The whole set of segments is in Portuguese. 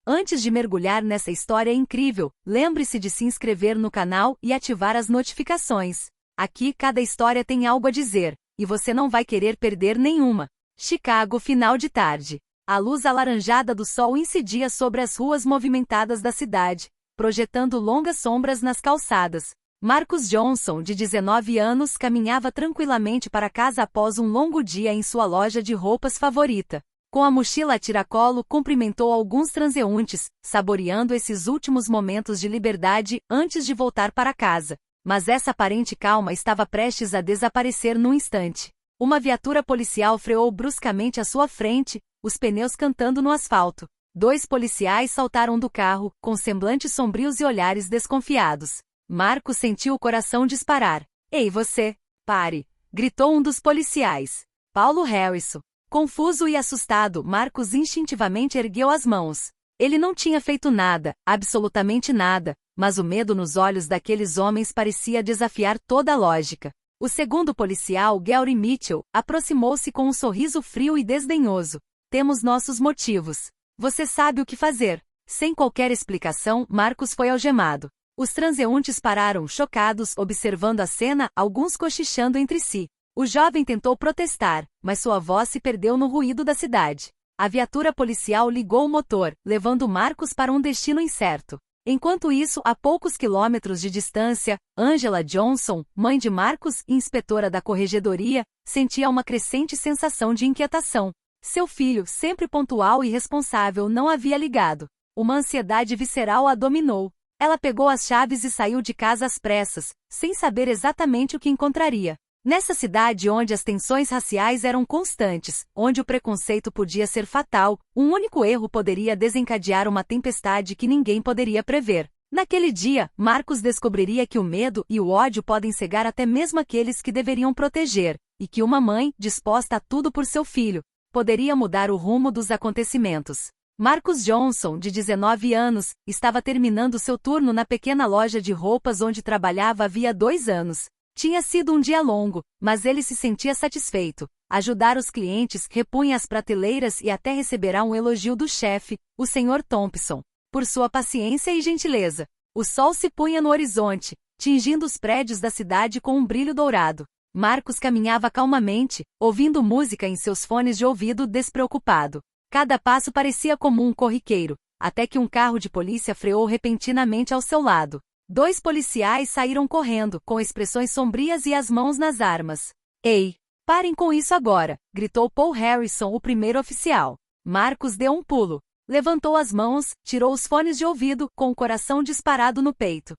Antes de mergulhar nessa história incrível, lembre-se de se inscrever no canal e ativar as notificações. Aqui cada história tem algo a dizer, e você não vai querer perder nenhuma. Chicago, final de tarde. A luz alaranjada do sol incidia sobre as ruas movimentadas da cidade, projetando longas sombras nas calçadas. Marcus Johnson, de 19 anos, caminhava tranquilamente para casa após um longo dia em sua loja de roupas favorita. Com a mochila a tiracolo, cumprimentou alguns transeuntes, saboreando esses últimos momentos de liberdade antes de voltar para casa. Mas essa aparente calma estava prestes a desaparecer num instante. Uma viatura policial freou bruscamente à sua frente, os pneus cantando no asfalto. 2 policiais saltaram do carro, com semblantes sombrios e olhares desconfiados. Marcos sentiu o coração disparar. "Ei, você! Pare!" gritou um dos policiais. Paulo Harrison. Confuso e assustado, Marcos instintivamente ergueu as mãos. Ele não tinha feito nada, absolutamente nada, mas o medo nos olhos daqueles homens parecia desafiar toda a lógica. O segundo policial, Gary Mitchell, aproximou-se com um sorriso frio e desdenhoso. "Temos nossos motivos. Você sabe o que fazer." Sem qualquer explicação, Marcos foi algemado. Os transeuntes pararam chocados, observando a cena, alguns cochichando entre si. O jovem tentou protestar, mas sua voz se perdeu no ruído da cidade. A viatura policial ligou o motor, levando Marcos para um destino incerto. Enquanto isso, a poucos quilômetros de distância, Angela Johnson, mãe de Marcos e inspetora da corregedoria, sentia uma crescente sensação de inquietação. Seu filho, sempre pontual e responsável, não havia ligado. Uma ansiedade visceral a dominou. Ela pegou as chaves e saiu de casa às pressas, sem saber exatamente o que encontraria. Nessa cidade onde as tensões raciais eram constantes, onde o preconceito podia ser fatal, um único erro poderia desencadear uma tempestade que ninguém poderia prever. Naquele dia, Marcos descobriria que o medo e o ódio podem cegar até mesmo aqueles que deveriam proteger, e que uma mãe, disposta a tudo por seu filho, poderia mudar o rumo dos acontecimentos. Marcus Johnson, de 19 anos, estava terminando seu turno na pequena loja de roupas onde trabalhava havia 2 anos. Tinha sido um dia longo, mas ele se sentia satisfeito. Ajudar os clientes, repunha as prateleiras e até receberá um elogio do chefe, o Sr. Thompson, por sua paciência e gentileza. O sol se punha no horizonte, tingindo os prédios da cidade com um brilho dourado. Marcos caminhava calmamente, ouvindo música em seus fones de ouvido despreocupado. Cada passo parecia comum corriqueiro, até que um carro de polícia freou repentinamente ao seu lado. 2 policiais saíram correndo, com expressões sombrias e as mãos nas armas. "Ei, parem com isso agora!" gritou Paul Harrison, o primeiro oficial. Marcos deu um pulo. Levantou as mãos, tirou os fones de ouvido, com o coração disparado no peito.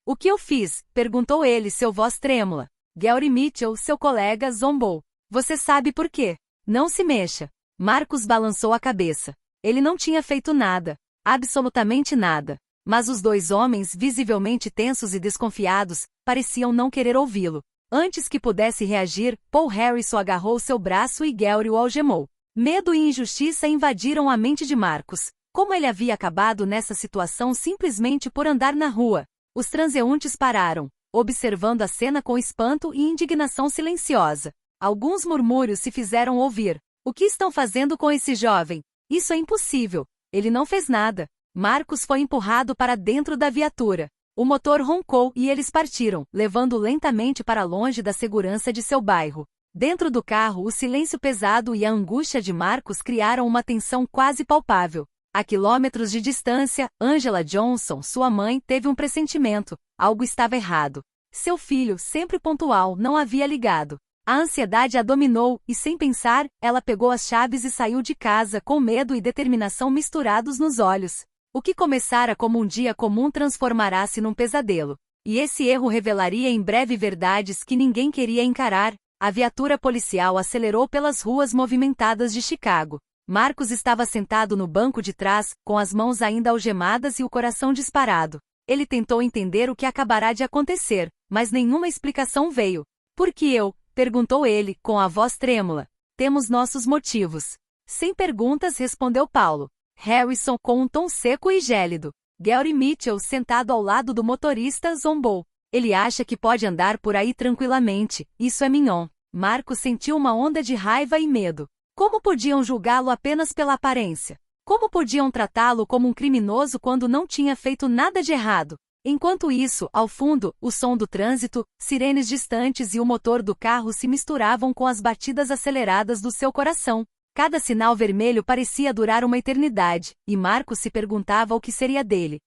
O que eu fiz?" perguntou ele, seu voz trêmula. Gary Mitchell, seu colega, zombou. "Você sabe por quê. Não se mexa." Marcos balançou a cabeça. Ele não tinha feito nada. Absolutamente nada. Mas os 2 homens, visivelmente tensos e desconfiados, pareciam não querer ouvi-lo. Antes que pudesse reagir, Paul Harrison agarrou seu braço e Gary o algemou. Medo e injustiça invadiram a mente de Marcos. Como ele havia acabado nessa situação simplesmente por andar na rua? Os transeuntes pararam, observando a cena com espanto e indignação silenciosa. Alguns murmúrios se fizeram ouvir. "O que estão fazendo com esse jovem? Isso é impossível. Ele não fez nada." Marcos foi empurrado para dentro da viatura. O motor roncou e eles partiram, levando-o lentamente para longe da segurança de seu bairro. Dentro do carro, o silêncio pesado e a angústia de Marcos criaram uma tensão quase palpável. A quilômetros de distância, Angela Johnson, sua mãe, teve um pressentimento. Algo estava errado. Seu filho, sempre pontual, não havia ligado. A ansiedade a dominou, e sem pensar, ela pegou as chaves e saiu de casa com medo e determinação misturados nos olhos. O que começara como um dia comum transformará-se num pesadelo. E esse erro revelaria em breve verdades que ninguém queria encarar. A viatura policial acelerou pelas ruas movimentadas de Chicago. Marcos estava sentado no banco de trás, com as mãos ainda algemadas e o coração disparado. Ele tentou entender o que acabará de acontecer, mas nenhuma explicação veio. "Por que eu?" perguntou ele, com a voz trêmula. "Temos nossos motivos." Sem perguntas, respondeu Paulo Harrison com um tom seco e gélido. Gary Mitchell, sentado ao lado do motorista, zombou. "Ele acha que pode andar por aí tranquilamente, isso é mignon." Marcos sentiu uma onda de raiva e medo. Como podiam julgá-lo apenas pela aparência? Como podiam tratá-lo como um criminoso quando não tinha feito nada de errado? Enquanto isso, ao fundo, o som do trânsito, sirenes distantes e o motor do carro se misturavam com as batidas aceleradas do seu coração. Cada sinal vermelho parecia durar uma eternidade, e Marcos se perguntava o que seria dele.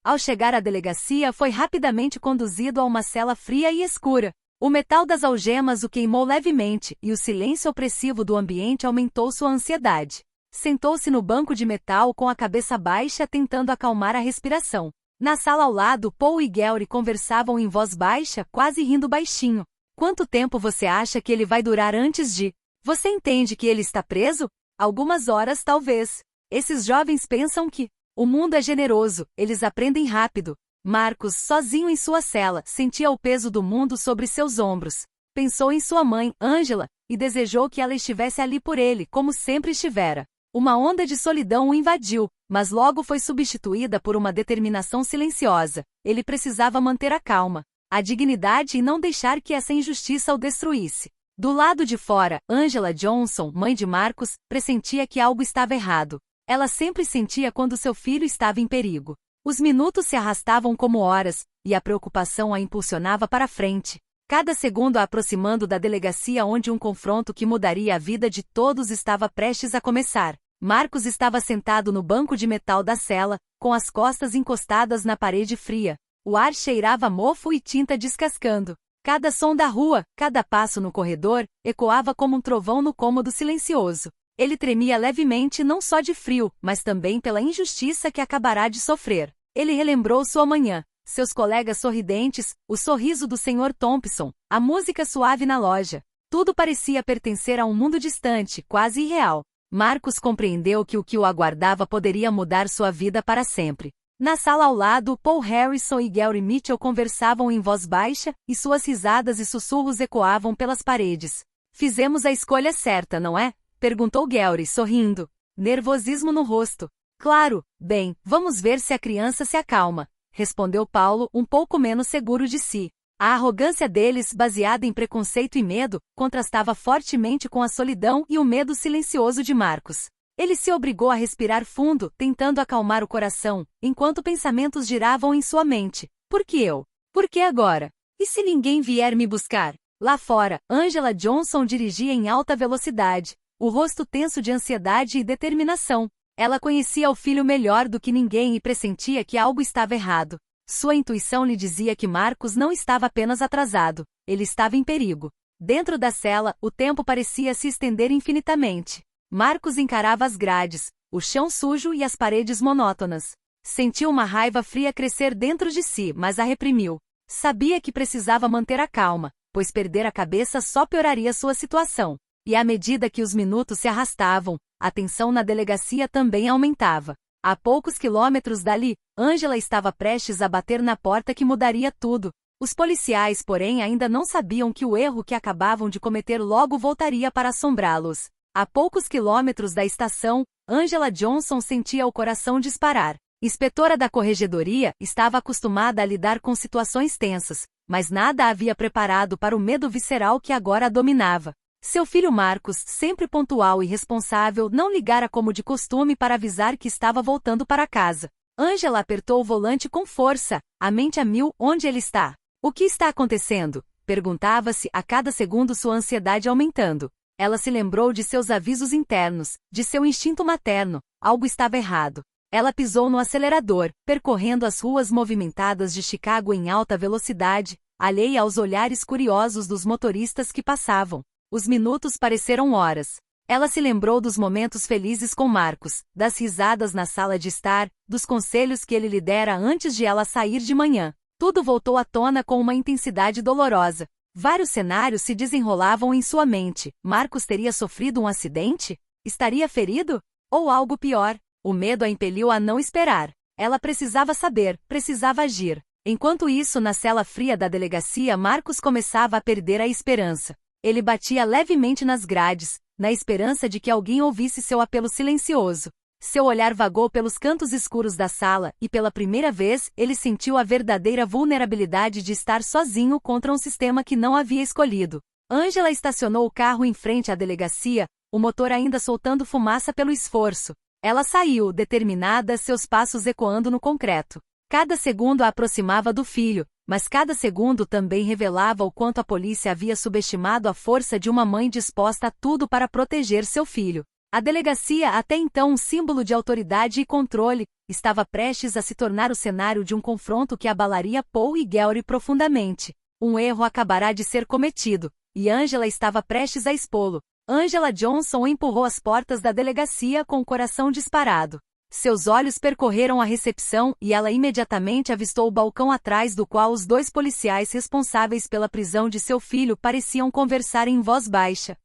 Ao chegar à delegacia, foi rapidamente conduzido a uma cela fria e escura. O metal das algemas o queimou levemente, e o silêncio opressivo do ambiente aumentou sua ansiedade. Sentou-se no banco de metal com a cabeça baixa tentando acalmar a respiração. Na sala ao lado, Paul e Gary conversavam em voz baixa, quase rindo baixinho. Quanto tempo você acha que ele vai durar antes de... Você entende que ele está preso? Algumas horas, talvez. Esses jovens pensam que... O mundo é generoso, eles aprendem rápido. Marcos, sozinho em sua cela, sentia o peso do mundo sobre seus ombros. Pensou em sua mãe, Angela, e desejou que ela estivesse ali por ele, como sempre estivera. Uma onda de solidão o invadiu, mas logo foi substituída por uma determinação silenciosa. Ele precisava manter a calma, a dignidade e não deixar que essa injustiça o destruísse. Do lado de fora, Angela Johnson, mãe de Marcos, pressentia que algo estava errado. Ela sempre sentia quando seu filho estava em perigo. Os minutos se arrastavam como horas, e a preocupação a impulsionava para frente. Cada segundo a aproximando da delegacia onde um confronto que mudaria a vida de todos estava prestes a começar. Marcos estava sentado no banco de metal da cela, com as costas encostadas na parede fria. O ar cheirava a mofo e tinta descascando. Cada som da rua, cada passo no corredor, ecoava como um trovão no cômodo silencioso. Ele tremia levemente não só de frio, mas também pela injustiça que acabará de sofrer. Ele relembrou sua manhã, seus colegas sorridentes, o sorriso do Sr. Thompson, a música suave na loja. Tudo parecia pertencer a um mundo distante, quase irreal. Marcos compreendeu que o que o aguardava poderia mudar sua vida para sempre. Na sala ao lado, Paul Harrison e Gary Mitchell conversavam em voz baixa, e suas risadas e sussurros ecoavam pelas paredes. Fizemos a escolha certa, não é? Perguntou Gary, sorrindo. Nervosismo no rosto. Claro, bem, vamos ver se a criança se acalma, respondeu Paulo, um pouco menos seguro de si. A arrogância deles, baseada em preconceito e medo, contrastava fortemente com a solidão e o medo silencioso de Marcos. Ele se obrigou a respirar fundo, tentando acalmar o coração, enquanto pensamentos giravam em sua mente. Por que eu? Por que agora? E se ninguém vier me buscar? Lá fora, Angela Johnson dirigia em alta velocidade, o rosto tenso de ansiedade e determinação. Ela conhecia o filho melhor do que ninguém e pressentia que algo estava errado. Sua intuição lhe dizia que Marcos não estava apenas atrasado, ele estava em perigo. Dentro da cela, o tempo parecia se estender infinitamente. Marcos encarava as grades, o chão sujo e as paredes monótonas. Sentiu uma raiva fria crescer dentro de si, mas a reprimiu. Sabia que precisava manter a calma, pois perder a cabeça só pioraria sua situação. E à medida que os minutos se arrastavam, a tensão na delegacia também aumentava. A poucos quilômetros dali, Angela estava prestes a bater na porta que mudaria tudo. Os policiais, porém, ainda não sabiam que o erro que acabavam de cometer logo voltaria para assombrá-los. A poucos quilômetros da estação, Angela Johnson sentia o coração disparar. Inspetora da corregedoria, estava acostumada a lidar com situações tensas, mas nada a havia preparado para o medo visceral que agora a dominava. Seu filho Marcos, sempre pontual e responsável, não ligara como de costume para avisar que estava voltando para casa. Angela apertou o volante com força, a mente a mil. Onde ele está? O que está acontecendo? Perguntava-se, a cada segundo sua ansiedade aumentando. Ela se lembrou de seus avisos internos, de seu instinto materno. Algo estava errado. Ela pisou no acelerador, percorrendo as ruas movimentadas de Chicago em alta velocidade, alheia aos olhares curiosos dos motoristas que passavam. Os minutos pareceram horas. Ela se lembrou dos momentos felizes com Marcos, das risadas na sala de estar, dos conselhos que ele lhe dera antes de ela sair de manhã. Tudo voltou à tona com uma intensidade dolorosa. Vários cenários se desenrolavam em sua mente. Marcos teria sofrido um acidente? Estaria ferido? Ou algo pior? O medo a impeliu a não esperar. Ela precisava saber, precisava agir. Enquanto isso, na cela fria da delegacia, Marcos começava a perder a esperança. Ele batia levemente nas grades, na esperança de que alguém ouvisse seu apelo silencioso. Seu olhar vagou pelos cantos escuros da sala, e pela primeira vez, ele sentiu a verdadeira vulnerabilidade de estar sozinho contra um sistema que não havia escolhido. Angela estacionou o carro em frente à delegacia, o motor ainda soltando fumaça pelo esforço. Ela saiu, determinada, seus passos ecoando no concreto. Cada segundo a aproximava do filho, mas cada segundo também revelava o quanto a polícia havia subestimado a força de uma mãe disposta a tudo para proteger seu filho. A delegacia, até então um símbolo de autoridade e controle, estava prestes a se tornar o cenário de um confronto que abalaria Paul e Gary profundamente. Um erro acabará de ser cometido, e Angela estava prestes a expô-lo. Angela Johnson empurrou as portas da delegacia com o coração disparado. Seus olhos percorreram a recepção e ela imediatamente avistou o balcão atrás do qual os 2 policiais responsáveis pela prisão de seu filho pareciam conversar em voz baixa.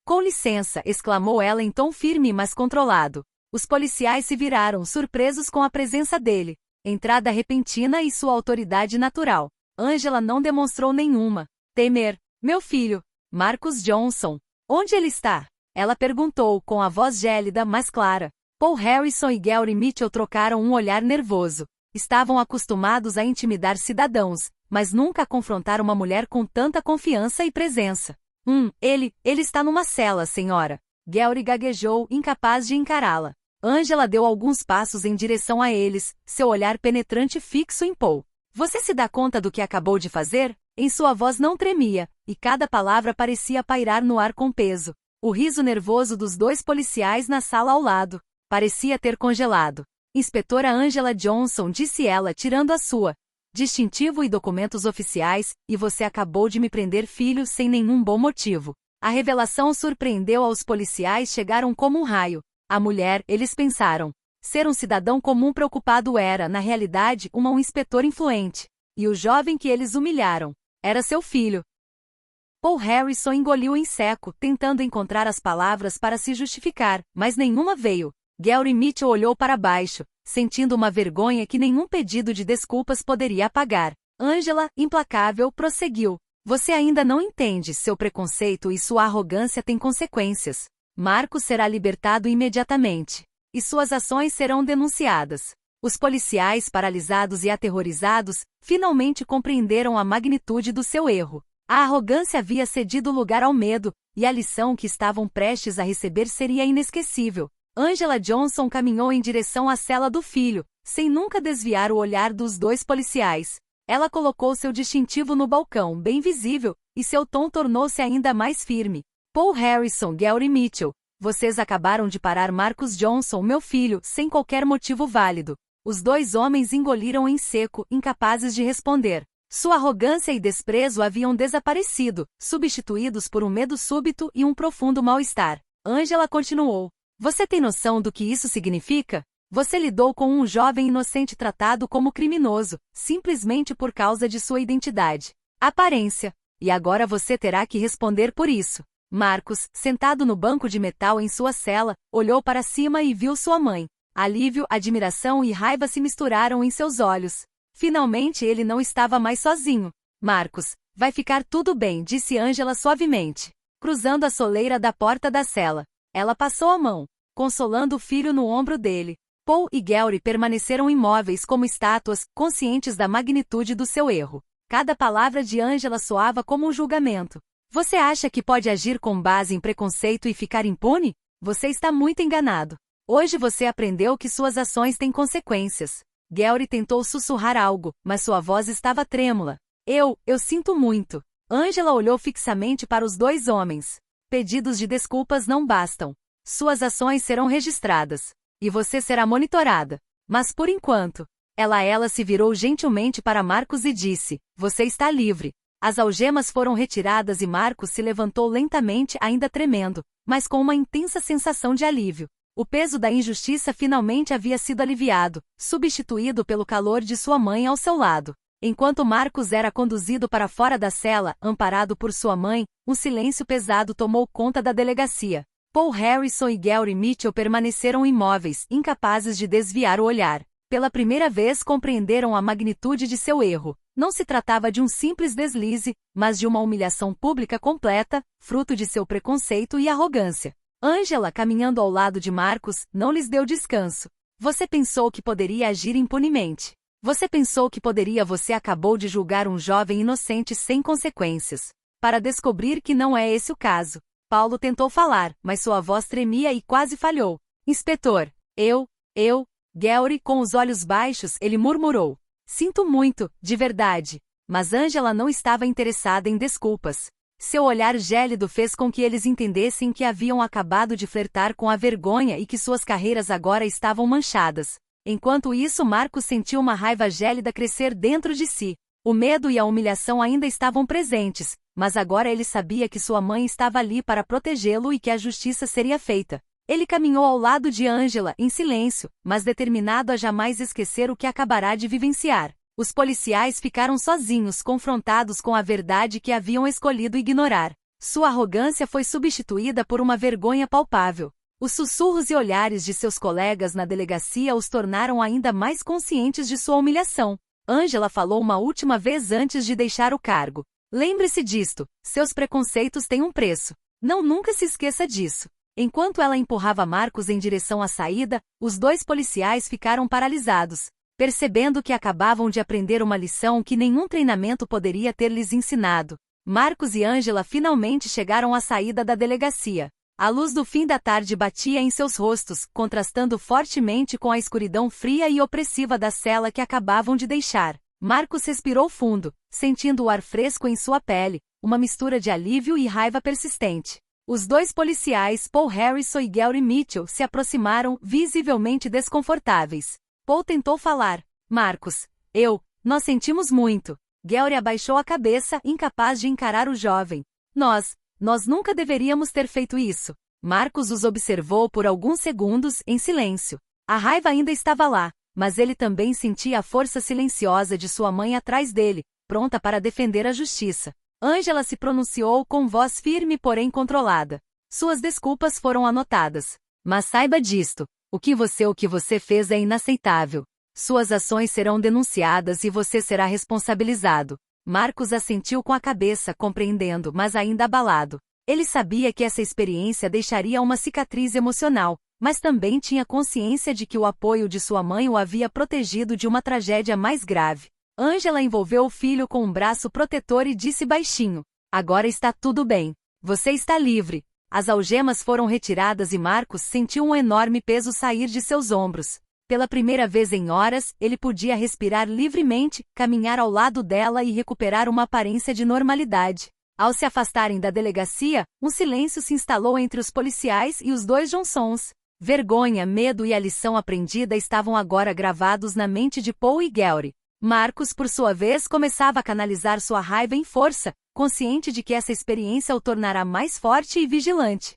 Com licença, exclamou ela em tom firme mas controlado. Os policiais se viraram, surpresos com a presença dele. Entrada repentina e sua autoridade natural. Angela não demonstrou nenhuma temer. Meu filho, Marcus Johnson. Onde ele está? Ela perguntou, com a voz gélida mas clara. Paul Harrison e Gary Mitchell trocaram um olhar nervoso. Estavam acostumados a intimidar cidadãos, mas nunca a confrontar uma mulher com tanta confiança e presença. Ele está numa cela, senhora. Gary gaguejou, incapaz de encará-la. Angela deu alguns passos em direção a eles, seu olhar penetrante fixo em Paul. Você se dá conta do que acabou de fazer? Em sua voz não tremia, e cada palavra parecia pairar no ar com peso. O riso nervoso dos 2 policiais na sala ao lado parecia ter congelado. Inspetora Angela Johnson, disse ela, tirando a sua distintivo e documentos oficiais, e você acabou de me prender, filho, sem nenhum bom motivo. A revelação surpreendeu aos policiais, chegaram como um raio. A mulher, eles pensaram, ser um cidadão comum preocupado era, na realidade, um inspetor influente. E o jovem que eles humilharam era seu filho. Paul Harrison engoliu em seco, tentando encontrar as palavras para se justificar, mas nenhuma veio. Gary Mitchell olhou para baixo, sentindo uma vergonha que nenhum pedido de desculpas poderia apagar. Angela, implacável, prosseguiu. Você ainda não entende, seu preconceito e sua arrogância têm consequências. Marcos será libertado imediatamente. E suas ações serão denunciadas. Os policiais, paralisados e aterrorizados, finalmente compreenderam a magnitude do seu erro. A arrogância havia cedido lugar ao medo, e a lição que estavam prestes a receber seria inesquecível. Angela Johnson caminhou em direção à cela do filho, sem nunca desviar o olhar dos 2 policiais. Ela colocou seu distintivo no balcão, bem visível, e seu tom tornou-se ainda mais firme. Paul Harrison, Gary Mitchell, vocês acabaram de parar Marcus Johnson, meu filho, sem qualquer motivo válido. Os 2 homens engoliram em seco, incapazes de responder. Sua arrogância e desprezo haviam desaparecido, substituídos por um medo súbito e um profundo mal-estar. Angela continuou. Você tem noção do que isso significa? Você lidou com um jovem inocente tratado como criminoso, simplesmente por causa de sua identidade, aparência, e agora você terá que responder por isso. Marcos, sentado no banco de metal em sua cela, olhou para cima e viu sua mãe. Alívio, admiração e raiva se misturaram em seus olhos. Finalmente ele não estava mais sozinho. Marcos, vai ficar tudo bem, disse Angela suavemente, cruzando a soleira da porta da cela. Ela passou a mão, consolando o filho no ombro dele. Paul e Gary permaneceram imóveis como estátuas, conscientes da magnitude do seu erro. Cada palavra de Angela soava como um julgamento. Você acha que pode agir com base em preconceito e ficar impune? Você está muito enganado. Hoje você aprendeu que suas ações têm consequências. Gary tentou sussurrar algo, mas sua voz estava trêmula. Eu sinto muito. Angela olhou fixamente para os 2 homens. Pedidos de desculpas não bastam. Suas ações serão registradas. E você será monitorada. Mas por enquanto, ela se virou gentilmente para Marcos e disse, você está livre. As algemas foram retiradas e Marcos se levantou lentamente, ainda tremendo, mas com uma intensa sensação de alívio. O peso da injustiça finalmente havia sido aliviado, substituído pelo calor de sua mãe ao seu lado. Enquanto Marcos era conduzido para fora da cela, amparado por sua mãe, um silêncio pesado tomou conta da delegacia. Paul Harrison e Gary Mitchell permaneceram imóveis, incapazes de desviar o olhar. Pela primeira vez compreenderam a magnitude de seu erro. Não se tratava de um simples deslize, mas de uma humilhação pública completa, fruto de seu preconceito e arrogância. Angela, caminhando ao lado de Marcos, não lhes deu descanso. Você pensou que poderia agir impunemente. Você pensou que poderia. Você acabou de julgar um jovem inocente sem consequências. Para descobrir que não é esse o caso. Paulo tentou falar, mas sua voz tremia e quase falhou. Inspetor, Eu, Gary, com os olhos baixos, ele murmurou. Sinto muito, de verdade. Mas Angela não estava interessada em desculpas. Seu olhar gélido fez com que eles entendessem que haviam acabado de flertar com a vergonha e que suas carreiras agora estavam manchadas. Enquanto isso, Marcos sentiu uma raiva gélida crescer dentro de si. O medo e a humilhação ainda estavam presentes, mas agora ele sabia que sua mãe estava ali para protegê-lo e que a justiça seria feita. Ele caminhou ao lado de Angela, em silêncio, mas determinado a jamais esquecer o que acabará de vivenciar. Os policiais ficaram sozinhos, confrontados com a verdade que haviam escolhido ignorar. Sua arrogância foi substituída por uma vergonha palpável. Os sussurros e olhares de seus colegas na delegacia os tornaram ainda mais conscientes de sua humilhação. Angela falou uma última vez antes de deixar o cargo. Lembre-se disto, seus preconceitos têm um preço. Nunca se esqueça disso. Enquanto ela empurrava Marcos em direção à saída, os dois policiais ficaram paralisados, percebendo que acabavam de aprender uma lição que nenhum treinamento poderia ter lhes ensinado. Marcos e Angela finalmente chegaram à saída da delegacia. A luz do fim da tarde batia em seus rostos, contrastando fortemente com a escuridão fria e opressiva da cela que acabavam de deixar. Marcos respirou fundo, sentindo o ar fresco em sua pele, uma mistura de alívio e raiva persistente. Os dois policiais, Paul Harrison e Gary Mitchell, se aproximaram, visivelmente desconfortáveis. Paul tentou falar. Marcos, nós sentimos muito. Gary abaixou a cabeça, incapaz de encarar o jovem. Nós nunca deveríamos ter feito isso. Marcos os observou por alguns segundos, em silêncio. A raiva ainda estava lá, mas ele também sentia a força silenciosa de sua mãe atrás dele, pronta para defender a justiça. Angela se pronunciou com voz firme porém controlada. Suas desculpas foram anotadas. Mas saiba disto, o que você fez é inaceitável. Suas ações serão denunciadas e você será responsabilizado. Marcos assentiu com a cabeça, compreendendo, mas ainda abalado. Ele sabia que essa experiência deixaria uma cicatriz emocional, mas também tinha consciência de que o apoio de sua mãe o havia protegido de uma tragédia mais grave. Angela envolveu o filho com um braço protetor e disse baixinho: agora está tudo bem. Você está livre. As algemas foram retiradas e Marcos sentiu um enorme peso sair de seus ombros. Pela primeira vez em horas, ele podia respirar livremente, caminhar ao lado dela e recuperar uma aparência de normalidade. Ao se afastarem da delegacia, um silêncio se instalou entre os policiais e os dois Johnsons. Vergonha, medo e a lição aprendida estavam agora gravados na mente de Paul e Gary. Marcos, por sua vez, começava a canalizar sua raiva em força, consciente de que essa experiência o tornará mais forte e vigilante.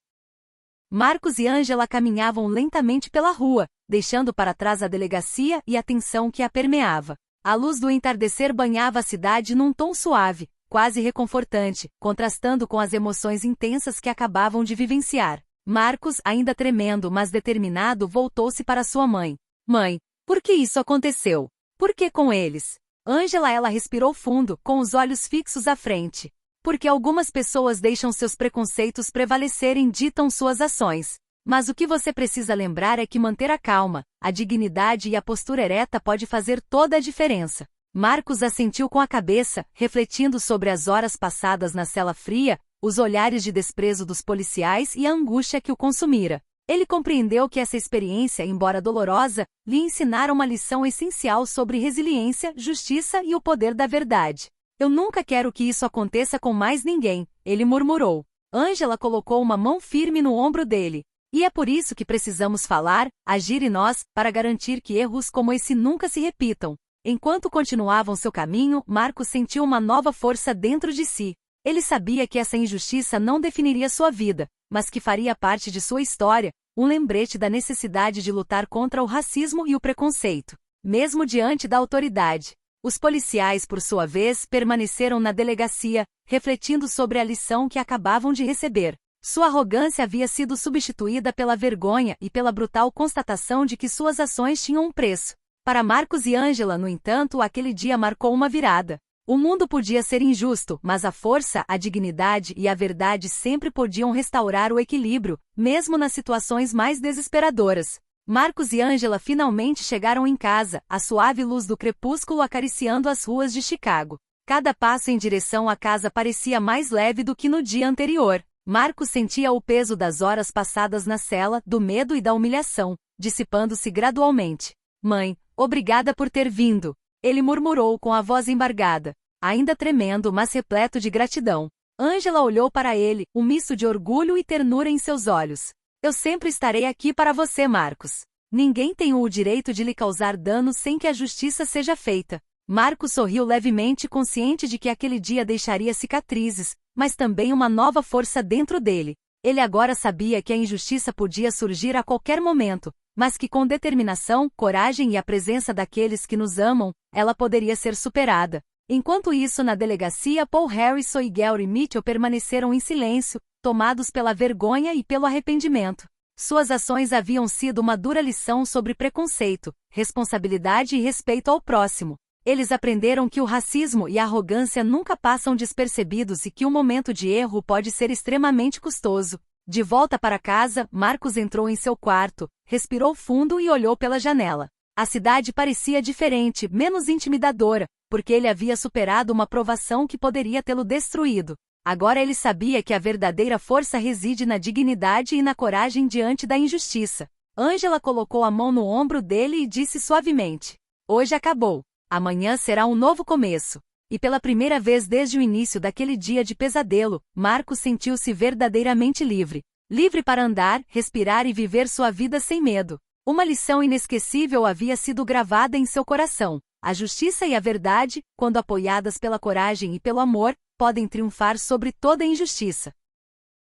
Marcos e Angela caminhavam lentamente pela rua, deixando para trás a delegacia e a tensão que a permeava. A luz do entardecer banhava a cidade num tom suave, quase reconfortante, contrastando com as emoções intensas que acabavam de vivenciar. Marcos, ainda tremendo mas determinado, voltou-se para sua mãe. Mãe, por que isso aconteceu? Por que com eles? Ela respirou fundo, com os olhos fixos à frente. Porque algumas pessoas deixam seus preconceitos prevalecerem e ditam suas ações. Mas o que você precisa lembrar é que manter a calma, a dignidade e a postura ereta pode fazer toda a diferença. Marcos assentiu com a cabeça, refletindo sobre as horas passadas na cela fria, os olhares de desprezo dos policiais e a angústia que o consumira. Ele compreendeu que essa experiência, embora dolorosa, lhe ensinara uma lição essencial sobre resiliência, justiça e o poder da verdade. Eu nunca quero que isso aconteça com mais ninguém, ele murmurou. Angela colocou uma mão firme no ombro dele. E é por isso que precisamos falar, agir e nós, para garantir que erros como esse nunca se repitam. Enquanto continuavam seu caminho, Marcos sentiu uma nova força dentro de si. Ele sabia que essa injustiça não definiria sua vida, mas que faria parte de sua história, um lembrete da necessidade de lutar contra o racismo e o preconceito, mesmo diante da autoridade. Os policiais, por sua vez, permaneceram na delegacia, refletindo sobre a lição que acabavam de receber. Sua arrogância havia sido substituída pela vergonha e pela brutal constatação de que suas ações tinham um preço. Para Marcos e Angela, no entanto, aquele dia marcou uma virada. O mundo podia ser injusto, mas a força, a dignidade e a verdade sempre podiam restaurar o equilíbrio, mesmo nas situações mais desesperadoras. Marcos e Angela finalmente chegaram em casa, a suave luz do crepúsculo acariciando as ruas de Chicago. Cada passo em direção à casa parecia mais leve do que no dia anterior. Marcos sentia o peso das horas passadas na cela, do medo e da humilhação. dissipando-se gradualmente. Mãe, obrigada por ter vindo. Ele murmurou com a voz embargada, ainda tremendo mas repleto de gratidão. Angela olhou para ele, um misto de orgulho e ternura em seus olhos. Eu sempre estarei aqui para você, Marcos. Ninguém tem o direito de lhe causar dano sem que a justiça seja feita. Marcos sorriu levemente, consciente de que aquele dia deixaria cicatrizes, mas também uma nova força dentro dele. Ele agora sabia que a injustiça podia surgir a qualquer momento, mas que com determinação, coragem e a presença daqueles que nos amam, ela poderia ser superada. Enquanto isso, na delegacia, Paul Harrison e Gary Mitchell permaneceram em silêncio, tomados pela vergonha e pelo arrependimento. Suas ações haviam sido uma dura lição sobre preconceito, responsabilidade e respeito ao próximo. Eles aprenderam que o racismo e a arrogância nunca passam despercebidos e que um momento de erro pode ser extremamente custoso. De volta para casa, Marcos entrou em seu quarto, respirou fundo e olhou pela janela. A cidade parecia diferente, menos intimidadora, porque ele havia superado uma provação que poderia tê-lo destruído. Agora ele sabia que a verdadeira força reside na dignidade e na coragem diante da injustiça. Angela colocou a mão no ombro dele e disse suavemente: Hoje acabou. Amanhã será um novo começo. E pela primeira vez desde o início daquele dia de pesadelo, Marcos sentiu-se verdadeiramente livre. Livre para andar, respirar e viver sua vida sem medo. Uma lição inesquecível havia sido gravada em seu coração. A justiça e a verdade, quando apoiadas pela coragem e pelo amor, podem triunfar sobre toda injustiça.